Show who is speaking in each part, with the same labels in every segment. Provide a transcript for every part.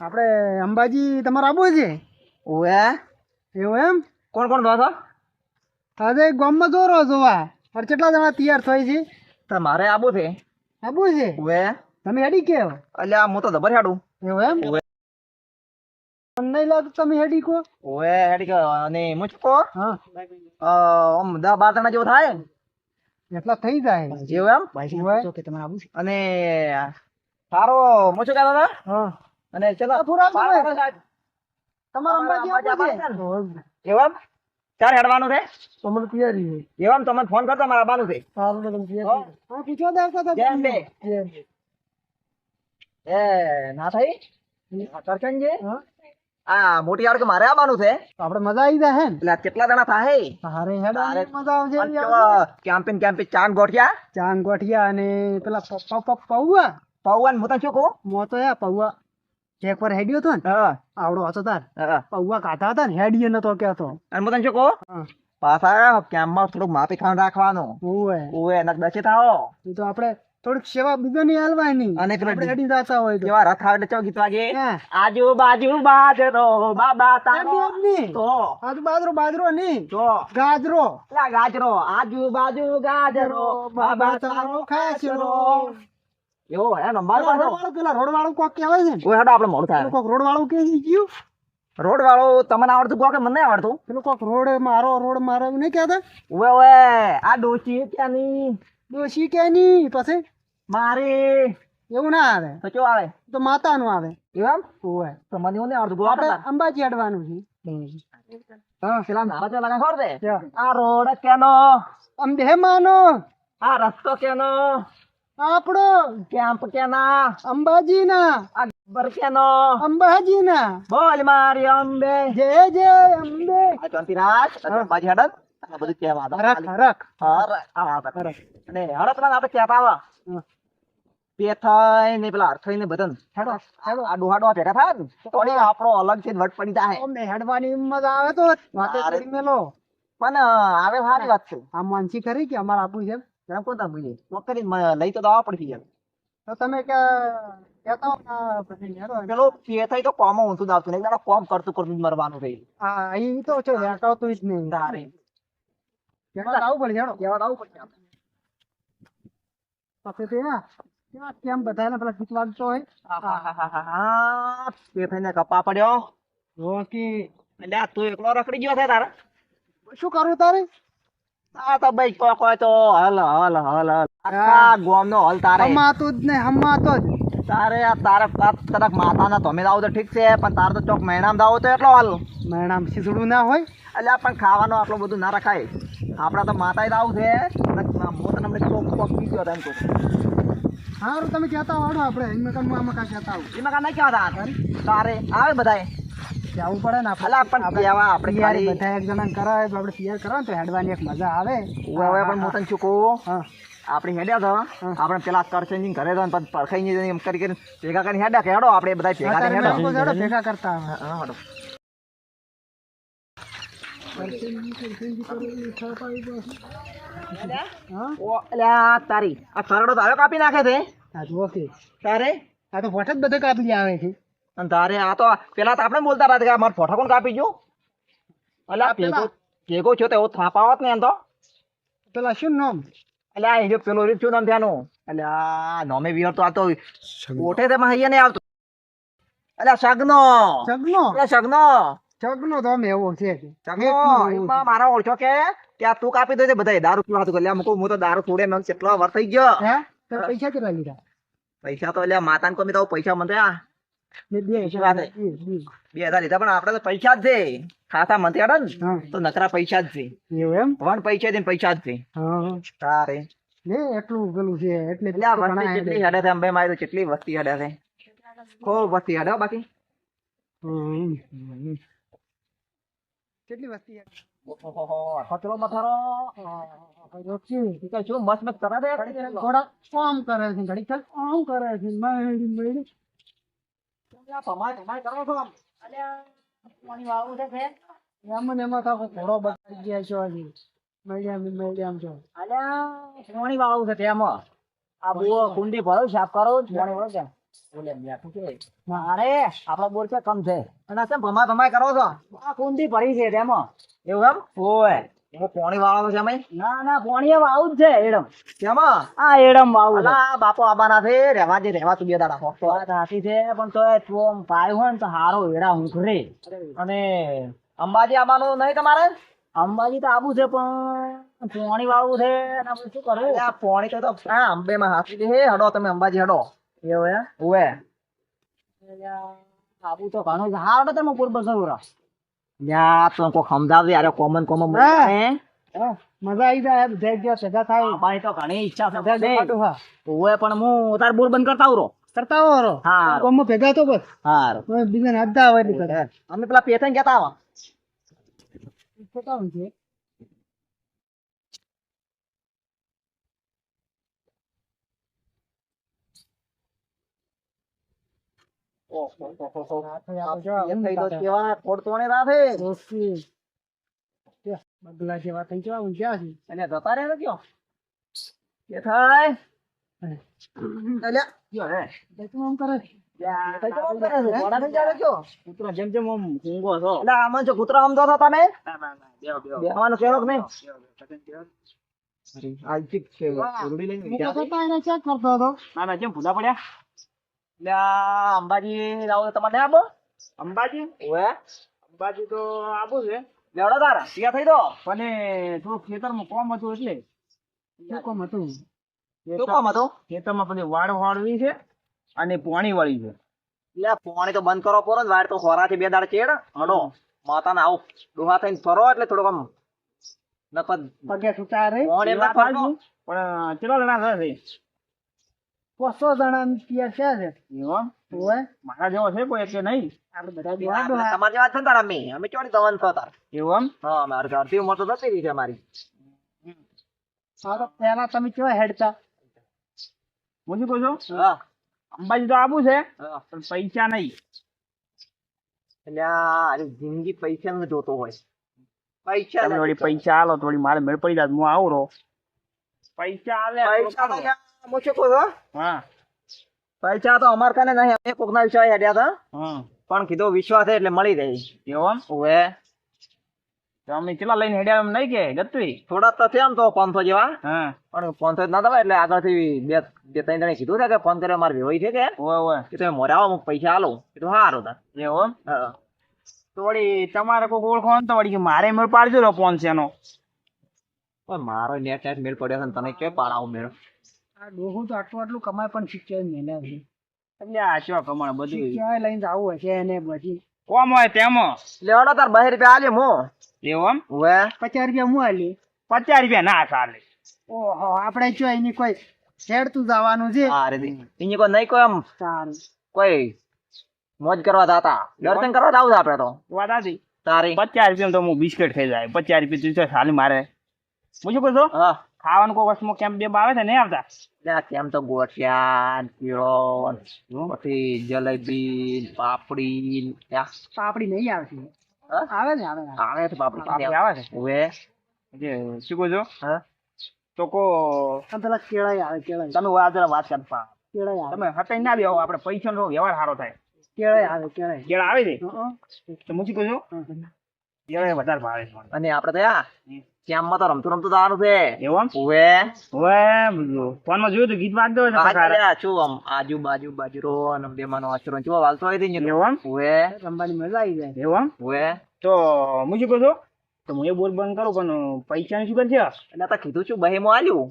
Speaker 1: આપણે અંબાજી તમારે આવવું છે?
Speaker 2: ઓએ
Speaker 1: એવું એમ?
Speaker 2: કોણ કોણ દો છો?
Speaker 1: આજે ગામમાં દોરો જોવા અને કેટલા જણા તૈયાર થાય છે?
Speaker 2: તમારે આબુ છે?
Speaker 1: આવવું છે?
Speaker 2: ઓએ
Speaker 1: તમે હેડી કેવો?
Speaker 2: અલ્યા હું તો જબર હેડું.
Speaker 1: એવું એમ? મને નહીં લાગતું તમે હેડી કો.
Speaker 2: ઓએ હેડી કે અને મુચકો
Speaker 1: હા
Speaker 2: આમ 10-12 જણા જેવો થાય
Speaker 1: એટલા થઈ જાય.
Speaker 2: જેવું એમ.
Speaker 1: ઓય. કે તમારે આવવું છે?
Speaker 2: અને સારો મુચો કહેતા હતા
Speaker 1: હા
Speaker 2: અને ચલો
Speaker 1: પૂરા
Speaker 2: બાર
Speaker 1: તમે.
Speaker 2: વાળો સાહેબ.
Speaker 1: તમારે અંબાજી આવવું છે?
Speaker 2: એવું એમ? ક્યારે હેડવાનું છે?
Speaker 1: તમને તૈયારી છે.
Speaker 2: એવું એમ? તમને ફોન કરતો મારે આવવાનું છે.
Speaker 1: સારું તમે તૈયારી. હા પીછો દેવતા
Speaker 2: જેમ બે. એ ના થઈ કરશનજી
Speaker 1: હા
Speaker 2: આ મોટી યાર કે મારે આવવાનું છે
Speaker 1: આપણે મજા આવી જાય હે ને?
Speaker 2: એટલે કેટલા જણા થાય?
Speaker 1: હારે હેડા મજા આવશે.
Speaker 2: કેમ્પિંગ ચાંદ ગોઠિયા
Speaker 1: ચાંગ ગોઠિયા અને પેલા પૌવા
Speaker 2: પૌવાન હું તને શું કહું?
Speaker 1: મોતો યા પૌવા એક વાર હેડ્યો હતો ને
Speaker 2: હા
Speaker 1: આવડો હતો તાર
Speaker 2: હા.
Speaker 1: પૌવા ખાતા હતા ને હેડીએ નતો કેતો.
Speaker 2: અને હું તને શું કહું?
Speaker 1: હા
Speaker 2: પાછા કેમ્પમાં થોડુંક માપી ખાવાનું રાખવાનું.
Speaker 1: ઓવે
Speaker 2: ઓએ એના દસે થાઓ
Speaker 1: એ તો આપણે થોડીક સેવા બીજાની હાલવાની
Speaker 2: અને પેલા
Speaker 1: આપણે હેડી જતા હોય તો
Speaker 2: કેવા રથ આવે એટલે ચો ગીત વાગે
Speaker 1: હા.
Speaker 2: આજુબાજુ બાજરો બાબા તારો
Speaker 1: એમ નહીં.
Speaker 2: તો
Speaker 1: આજુ બાજરો નહીં
Speaker 2: તો
Speaker 1: ગાજરો
Speaker 2: પેલા ગાજરો આજુબાજુ ગાજરો બાબા તારો ખાસરો એવો હે નંબર પાડો.
Speaker 1: પેલા રોડ વાળું કોક કહેવાય છે ને
Speaker 2: ઓય હેડો આપણે મોડું થાય.
Speaker 1: પેલું કોક રોડ વાળું કે ગયું
Speaker 2: રોડ વાળો તમને આવડતું કહો કે મને નહીં આવડતું?
Speaker 1: પેલું કોક રોડ મારો એવું નહીં કહેતા
Speaker 2: ઓવે ઓવે આ ડોશી ત્યાંની
Speaker 1: ડોશી કે નહીં પછી
Speaker 2: મારી
Speaker 1: એવું ના આવે
Speaker 2: તો ચો આવે
Speaker 1: તો માતાનું આવે.
Speaker 2: એમ
Speaker 1: ઓવે
Speaker 2: તો મને એવું નહીં આવડતું કહો
Speaker 1: આપણે
Speaker 2: આપણે.
Speaker 1: અંબાજી અડવાનું છે.
Speaker 2: હા પેલા નારા ચો લગા ખબર છે?
Speaker 1: ક્યાં?
Speaker 2: આ રોડ કેનો
Speaker 1: અંબે માનો
Speaker 2: આ રસ્તો કેનો
Speaker 1: આપણો
Speaker 2: કેમ્પ કેના
Speaker 1: અંબાજી ના
Speaker 2: આ ગબ્બર કેનો
Speaker 1: અંબાજી ના
Speaker 2: બોલ મારી અંબે
Speaker 1: જય જય અંબે.
Speaker 2: આ ચોંતીરાજ અંબાજી હેડન આ બધું કહેવા દો.
Speaker 1: હરખ હરખ
Speaker 2: અને હડત ના આપણે કહેતા આવા પેથાઈ ને પેલા અર્થઈ ને બદન
Speaker 1: હેડો હેડો
Speaker 2: આ ડોહાડો ભેગા થાય ને તો વળી આપણો અલગ થી વટ પડી જાય.
Speaker 1: અમને હેડવાની મજા આવે તો વાતે
Speaker 2: અરે.
Speaker 1: કરી મેલો.
Speaker 2: પણ આવે સારી વાત છે.
Speaker 1: આ માનસી ખરી કે અમારે આપવું છે એમ?
Speaker 2: એમ કોણ તમે નોકરી લઈ તો દવા પડી જાય.
Speaker 1: તો તમે કે કહેતા હો ને પછી હેડો એમ.
Speaker 2: પેલો પેથાઈ તો કોમ ઊંધું જ આવતું નહીં. એક દાડો કોમ કરતું કરતું જ મરવાનું થઈ.
Speaker 1: હા અહીં તો છે હેટાવતું જ નહીં.
Speaker 2: તારે
Speaker 1: કેવા આવું પડે હેડો
Speaker 2: કેવા આવું પડશે આપણે.
Speaker 1: પછી તો કેવા કેમ બધાને પેલા ગીત વાગતો હોય
Speaker 2: આહાહાહાહા. પેથાઈને કપા પડ્યો
Speaker 1: રોકી
Speaker 2: એટલે આ તું એકલો રખડી ગયો છે તારે.
Speaker 1: શું કરું તારે?
Speaker 2: આ તો ભાઈ કોઈ તો હલ હલ હલ હલ આખા ગામનો હલ તારે
Speaker 1: હમાતું જ નહીં હમાતો જ.
Speaker 2: તારે આ તારે કદાચ માતાના તમે દાવો તો ઠીક છે પણ તારે તો ચોક મહિનામાં દાવો તો એટલો હાલ
Speaker 1: મેણામ શીસડું ના હોય.
Speaker 2: એટલે પણ ખાવાનું આટલું બધું ના રખાય. આપડા તો માતા દાવું છે મોત નંબર ચોક ચોક પીજો એમ કહું.
Speaker 1: સારું તમે કહેતા વાળો આપણે આમાં કાંઈ કહેતા આવું
Speaker 2: એમાં કાંઈ નહીં કહેતા તારે આવે બધાય
Speaker 1: જવું પડે ને
Speaker 2: અલા પણ કહેવા આપણે
Speaker 1: તૈયારી
Speaker 2: ખાલી
Speaker 1: બધા એક જણા કરાવે તો આપણે તૈયાર કરો ને તો હેડવાની એક મજા આવે.
Speaker 2: હવે પણ મોતન શું કહું
Speaker 1: હા
Speaker 2: આપણે હેડ્યા હતા આપણે પેલા કરશનજી ઘરે હતા પછી પરખાઈ એમ કરી ભેગા કરીને હેડ્યા કે હેડો આપણે બધા ભેગા
Speaker 1: અત્યારે
Speaker 2: કરીને
Speaker 1: લોકો
Speaker 2: હેડો.
Speaker 1: હેડો ભેગા કરતા આવે.
Speaker 2: હા, હેડો.
Speaker 1: હા
Speaker 2: ઓ અલ્યા તારી આ સરડો તારે કાપી નાખે છે
Speaker 1: આ જુઓ કે
Speaker 2: તારે
Speaker 1: આ તો ફોટ જ બધે કાપી આવે છે.
Speaker 2: અને તારે આ તો પેલા તો આપણે બોલતા હતા કે મારા ફોટા કોણ કાપી ગયું અલ્યા ભેગો ભેગો છો તો એવો થાપાવત ને એમ તો
Speaker 1: પેલા શું નામ?
Speaker 2: અલ્યા એ જો પેલો રીત શું નામ ત્યાંનું અલ્યા નોમે વિયર તો આ તો ઓઠે તે માં નહીં આવતું અલ્યા સગનો
Speaker 1: જગનો
Speaker 2: અલ્યા સગનો
Speaker 1: જગનો તો અમે એવો છે કે.
Speaker 2: સગનો એમાં મારા ઓળખો કે ત્યાં તું કાપી દો બધા દારૂ પીવા હતું અલ્યા મૂકું હું તો દારૂ છોડે મેં કેટલો વાર થઈ ગયો
Speaker 1: હે તો પૈસા કેટલા લીધા?
Speaker 2: પૈસા તો અલ્યા માતાને કોમી તો પૈસા મને આ
Speaker 1: મેં બે
Speaker 2: શું વાત છે? 2000 લીધા પણ આપડે તો પૈસા જ છે ખાતા મંત્રી હાડે ને
Speaker 1: હા
Speaker 2: તો નકરા પૈસા જ છે
Speaker 1: એવું એમ?
Speaker 2: વન પૈસા દે પૈસા જ છે
Speaker 1: હા
Speaker 2: તારે
Speaker 1: ને એટલું પેલું છે એટલે
Speaker 2: એટલે આ વસ્તી કેટલી હેડે છે અંબે મારી તો કેટલી વસ્તી હેડે છે ખૂબ વસ્તી હેડે હો બાકી
Speaker 1: કેટલી વસ્તી છે?
Speaker 2: ઓહોહો, ખતરો મથારો
Speaker 1: રોકી
Speaker 2: કે શું મસ્ત મસ્ત કરે છે
Speaker 1: થોડા આમ કરે છે ઘડીક ચાલ આમ કરે છે મેળી
Speaker 2: આ ભમાય કરો છો આમ. અલ્યા પાણી વાળું છે
Speaker 1: એમાં ને એમાં તો આખો ઘોડો બતાવી ગયા છો હજી મેડિયમ છો.
Speaker 2: અલ્યા પાણી વાળું છે તેમાં આ બુઓ કુંડી ભરો સાફ કરો પાણી વાળું છે ઓલે બેઠું છે. અરે આપડો બોર છે કમ છે અને કેમ ભમાય ભમાય કરો છો? આ કુંડી પડી છે તેમાં. એવું એમ? ઓય એમાં પાણી વાળો છે અમે? ના ના પાણી એમ આવું જ છે એડમ. કેમાં? આ એડમ આવું છે. અલા બાપો આબાના છે રહેવા દે રહેવા તું બે દાડા હોતો. વાત સાચી છે પણ તો તું આમ પાય હોય ને તો હારો એડા ઊંઘરે. અને અંબાજી આવવાનું નહીં તમારે? અંબાજી તો આવું છે પણ પાણી વાળું છે અને આપણે શું કરવું? આ પાણી તો હા અંબે માં હાથી દે હડો તમે અંબાજી હડો. એવું હે? ઓવે. આવું તો ઘણું છે. હારો તમે પૂર્વ સૌરા. યા તો કોઈ સમજાવજે યાર કોમન કોમન
Speaker 1: મજા આવી જાય જઈ ગયો સજા થાય
Speaker 2: ભાઈ તો ઘણી ઈચ્છા છે
Speaker 1: હા
Speaker 2: ઓવે પણ હું તાર બોર બંધ કરતા આવરો
Speaker 1: કરતા હો
Speaker 2: હા
Speaker 1: ગામમાં ભેગા તો બસ
Speaker 2: હારું
Speaker 1: હવે બીજાને અડધા આવે એટલે કરે.
Speaker 2: અમે પેલા પેથન કહેતા આવા
Speaker 1: કેવું છે
Speaker 2: કેવા ખોડતોણે રાધે
Speaker 1: બગલા જેવા થઈ જવા ઊંઘ્યા છે
Speaker 2: અને જતા રહે કયો કે થાય અલ્યા કયો હે
Speaker 1: શું આમ કરે
Speaker 2: કૂતરો જેમ જેમ આમ ઊંઘો છો એટલે આમાં જો કૂતરો સમજો છો તમે બેહવાનું કેવો કે નહીં આલચિક છે ઉરડી લઈને
Speaker 1: ચેક કરતો હતો
Speaker 2: ના ના જેમ ભૂલા પડ્યા એટલે આ અંબાજી લાવો તમારે આબો અંબાજી ઓએ અંબાજી તો આબુ છે લેવડો તારા ત્યાં થઈ દો પણ થોડું ખેતરમાં કોમ હતું એટલે
Speaker 1: શું કામ હતું
Speaker 2: શું કામ હતું ખેતરમાં પેલી વાડ વાળવી છે અને પોણી વાળી છે એટલે પોણી તો બંધ કરો પોરો વાડ તો ખોરાથી બે દાડ ચેડ હડો માતાને આવો ડોહા થઈને ફરો એટલે થોડુંક આમ નકદ
Speaker 1: પગે છૂટા રહી
Speaker 2: પોણી એમ ફરજો પણ કેટલા જણા છે
Speaker 1: 500 જણા ત્યાં છે
Speaker 2: એવો
Speaker 1: ઓય
Speaker 2: મારા જેવો છે કોઈ કે નહીં
Speaker 1: આપણે બધા દેવા
Speaker 2: તમારી વાત છે તાર અમે ચોડી દવન છો તાર એવું એમ હા મારે ઘરથી ઉંમર તો જતી રહી છે મારી
Speaker 1: સારો પહેલા તમે કેવા હેડતા
Speaker 2: હું શું કહું છું હા અંબાજી તો આવું છે પણ પૈસા નહીં એટલે આ જિંદગી પૈસા નું જોતો હોય પૈસા તમે થોડી પૈસા આલો થોડી મારે મેળ પડી જાય હું આવું રહો પૈસા આલે પૈસા તો હું શું કહું છું હા પૈસા તો અમાર કને નહીં અમે કોકના વિશ્વાસ હેડ્યા હતા પણ કીધું વિશ્વાસ છે એટલે મળી જાય એવું ઓવે અમે કેટલા લઈને હેડ્યા એમ નહીં કે ગત્વી થોડા તો છે આમ તો 500 જેવા પણ 500 ના દવા એટલે આગળથી બે ત્રણ જણે કીધું છે કે ફોન કર્યો મારે વેવાઈ છે કે ઓવે કે તમે મોરે આવો પૈસા આલો કીધું સારું તા એવું હા તો વળી તમારે કોઈ ઓળખો ને તો વળી મારે મેળ પાડજો રો 500 નો પણ મારો નેટ મેળ પડ્યો છે તને કે પાડાવું મેળ
Speaker 1: આ ડોહું તો આટલું કમાય પણ શિક્ષણ મેળવ્યા છે
Speaker 2: એટલે આ શું કમાણ બધું
Speaker 1: ક્યાંય લઈને આવું હશે એને બધી
Speaker 2: કોમ હોય તેમાં લેવડો તાર 2 રૂપિયા આલે મો એવું હવે
Speaker 1: 50 રૂપિયા હું આલી
Speaker 2: 50 રૂપિયા ના ચાલે
Speaker 1: ઓહો આપણે જો એની કોઈ હેડતું જવાનું છે
Speaker 2: અરે એની કોઈ નહીં કોઈ આમ
Speaker 1: સારું
Speaker 2: કોઈ મોજ કરવા જાતા દર્શન કરવા જાવ આપણે તો વાત આજી તારી 50 રૂપિયા તો હું બિસ્કિટ ખાઈ જાય 50 રૂપિયા તું સાલી મારે હું શું કહું છું હા ખાવાનું કોઈ વસ્તુમાં કેમ બે આવે છે નહીં આવતા એટલે કેમ તો ગોઠિયા પીળો પછી જલેબી પાપડી
Speaker 1: પાપડી નહીં આવતી આવે ને
Speaker 2: આવે છે પાપડી આવે છે હવે શું કહો છો હા તો કો
Speaker 1: પેલા કેળાઈ આવે કેળાઈ
Speaker 2: તમે વાત કરતા
Speaker 1: કેળાઈ આવે
Speaker 2: તમે હટાઈ ના બેહો આપણે પૈસાનો વ્યવહાર સારો થાય
Speaker 1: કેળાઈ આવે કેળા
Speaker 2: આવે છે તો હું શું કહું છું કેળાઈ વધારે ભાવે છે અને આપણે તો શ્યામમાં તો રમતું રમતું જવાનું છે એવું ઓવે ફોનમાં જોયું તો ગીત વાગતો હોય શું આમ આજુબાજુ બાજરો અને બેમાનો આશરો જો વાલતો હોય છે એવું ઓવે
Speaker 1: રમવાની મજા આવી જાય
Speaker 2: એવું ઓવે તો હું શું કહું છું તો હું એ બોલ બંધ કરું પણ પૈસાની શું કરશે એટલે તો કીધું છું બહેમો આલ્યું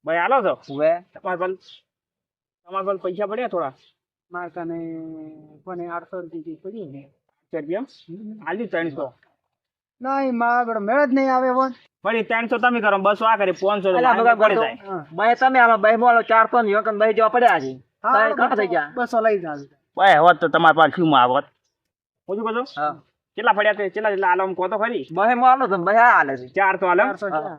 Speaker 2: ભાઈ આલો છો ઓવે તમારા પર પૈસા પડ્યા થોડા
Speaker 1: મારતા ને કોને 800 રૂપિયા પડી ને
Speaker 2: 800 રૂપિયા આલ્યું 300
Speaker 1: નહીં મારા મેળ જ નહીં આવે બોલ
Speaker 2: વળી 300 તમે કરો 200 આ કરી 500 પડી જાય બે તમે આલો બે મોલો 400 ની વખત બે જેવા પડ્યા છે કાઢા થઈ ગયા 200 લઈ જાવ ભાઈ હોત તો તમારા પાસે શું માં આવત હું શું કહું હા કેટલા પડ્યા છે કેટલા આલો કો તો ખરી બે મોલો તો બે આલે છે 400 આલે 400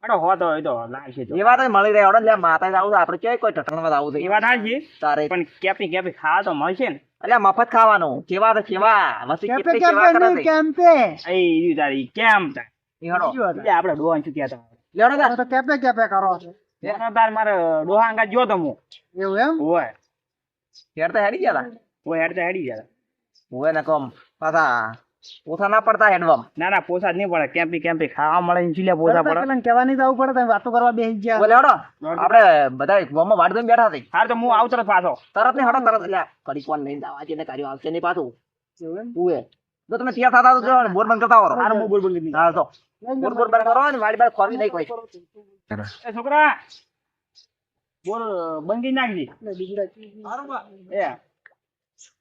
Speaker 2: અડો હોત હોય તો લાગશે એ વાત મળી રહે ઓડો લે માતા આવું આપણે ક્યાંય કોઈ ટટણમાં આવું એ વાત હાજી તારે પણ કેપી ખાવા તો મળશે ને એટલે મફત ખાવાનું કેવા તો કેવા વસ્તી કેટલી કેવા કરે છે
Speaker 1: કેમ્પે
Speaker 2: એ ઈ તારી કેમ તા ઈહડો એટલે આપણે ડોહાન શું કહેતા લેડો
Speaker 1: તો કેપે કરો છો
Speaker 2: તાર મારે ડોહા અંગા જો તો હું
Speaker 1: એવું એમ
Speaker 2: હોય હેડતા હેડી ગયા તા ઓય હેડતા હેડી ગયા ઓય ને કોમ પાછા પોથા ના પડતા હેડવામ ના ના પોસા જ નહીં પડે કેમ્પી ખાવા મળે ઇન્ચીલે પોસા પડે
Speaker 1: પેલા કહેવાની જવું પડે તમે વાતો કરવા બેસી ગયા
Speaker 2: બોલે હડો આપણે બધા ગોમમાં વાડ દઈને બેઠા થઈ હા તો હું આવું તરત પાછો તરત ને હડો તરત એટલે કડી કોણ નહીં દાવા છે ને કાર્યો આવશે નહીં પાછું ઉએ તો તમે તૈયાર થતા તો જો બોર બંધ કરતા આવો હાર હું બોર બંધ કરી હા તો બોર બંધ કરો ને વાડી બાદ ખોરવી નહીં કોઈ એ છોકરા બોર બંધ કરી નાખજી એ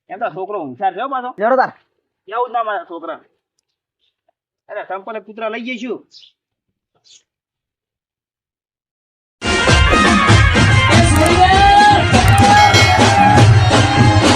Speaker 2: એમ તો છોકરો હોશિયાર છે પાછો લેડો તાર કેવું ના મારા છોકરા અરે સંપલે પુત્ર લઈ જઈશું